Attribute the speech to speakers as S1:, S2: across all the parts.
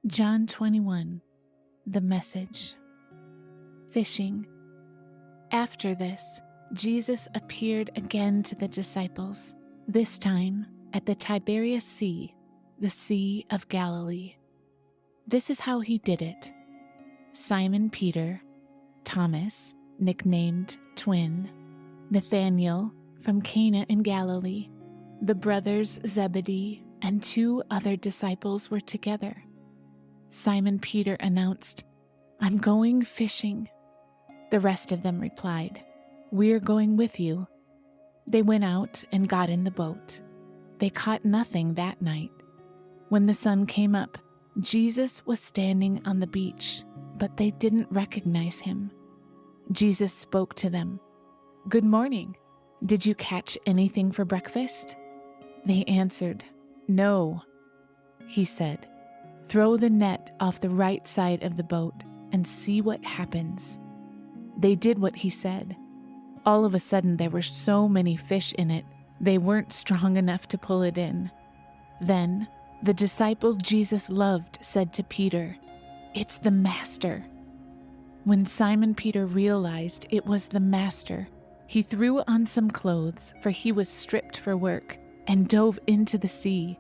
S1: John 21, the message. Fishing. After this, Jesus appeared again to the disciples, this time at the Tiberias Sea, the Sea of Galilee. This is how he did it. Simon Peter, Thomas, nicknamed Twin, Nathanael from Cana in Galilee, the brothers Zebedee, and 2 other disciples were together. Simon Peter announced, "I'm going fishing." The rest of them replied, "We're going with you." They went out and got in the boat. They caught nothing that night. When the sun came up, Jesus was standing on the beach, but they didn't recognize him. Jesus spoke to them. "Good morning. Did you catch anything for breakfast?" They answered, "No." He said, "Throw the net off the right side of the boat and see what happens." They did what he said. All of a sudden, there were so many fish in it, they weren't strong enough to pull it in. Then, the disciple Jesus loved said to Peter, "It's the Master." When Simon Peter realized it was the Master, he threw on some clothes, for he was stripped for work, and dove into the sea.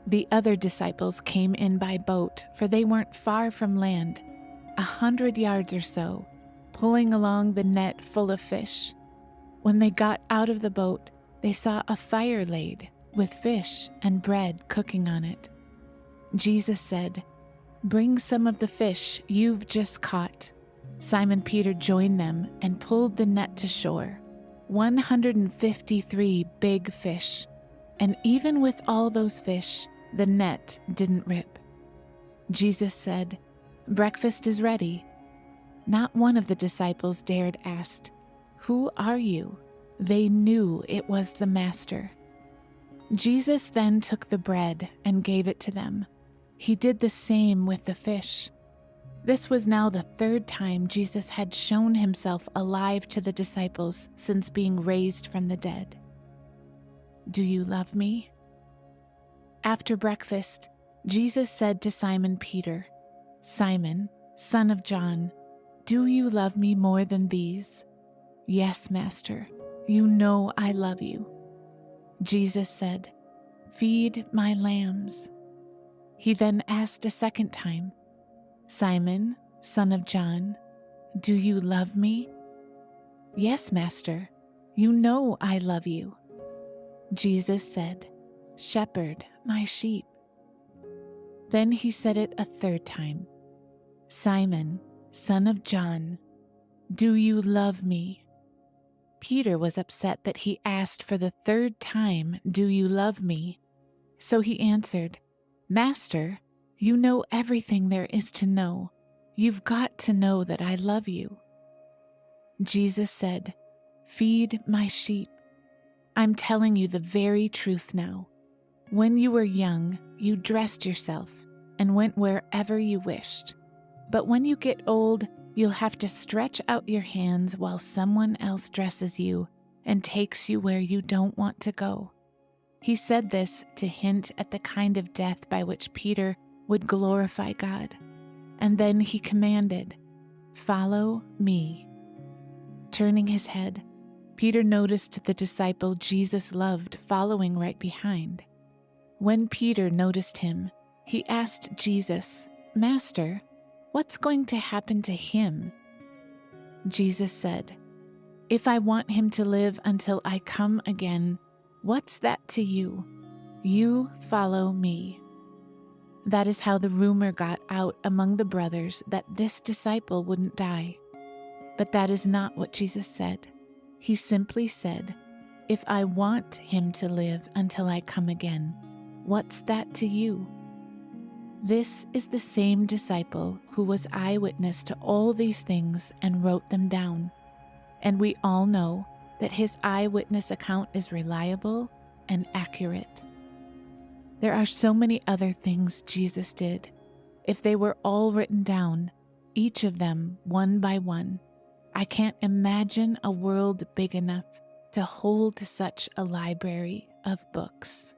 S1: The other disciples came in by boat, for they weren't far from land, 100 yards or so, pulling along the net full of fish. When they got out of the boat, they saw a fire laid, with fish and bread cooking on it. Jesus said, "Bring some of the fish you've just caught." Simon Peter joined them and pulled the net to shore, 153 big fish. And even with all those fish, the net didn't rip. Jesus said, "Breakfast is ready." Not one of the disciples dared ask, "Who are you?" They knew it was the Master. Jesus then took the bread and gave it to them. He did the same with the fish. This was now the 3rd time Jesus had shown himself alive to the disciples since being raised from the dead. "Do you love me?" After breakfast, Jesus said to Simon Peter, "Simon, son of John, do you love me more than these?" "Yes, Master, you know I love you." Jesus said, "Feed my lambs." He then asked a second time, "Simon, son of John, do you love me?" "Yes, Master, you know I love you." Jesus said, "Shepherd my sheep." Then he said it a 3rd time, "Simon, son of John, do you love me?" Peter was upset that he asked for the 3rd time, "Do you love me?" So he answered, "Master, you know everything there is to know. You've got to know that I love you." Jesus said, "Feed my sheep." I'm telling you the very truth now. When you were young, you dressed yourself and went wherever you wished. But when you get old, you'll have to stretch out your hands while someone else dresses you and takes you where you don't want to go. He said this to hint at the kind of death by which Peter would glorify God. And then he commanded, "Follow me." Turning his head, Peter noticed the disciple Jesus loved following right behind. When Peter noticed him, he asked Jesus, "Master, what's going to happen to him?" Jesus said, "If I want him to live until I come again, what's that to you? You follow me." That is how the rumor got out among the brothers that this disciple wouldn't die. But that is not what Jesus said. He simply said, "If I want him to live until I come again, what's that to you?" This is the same disciple who was eyewitness to all these things and wrote them down. And we all know that his eyewitness account is reliable and accurate. There are so many other things Jesus did. If they were all written down, each of them one by one, I can't imagine a world big enough to hold such a library of books.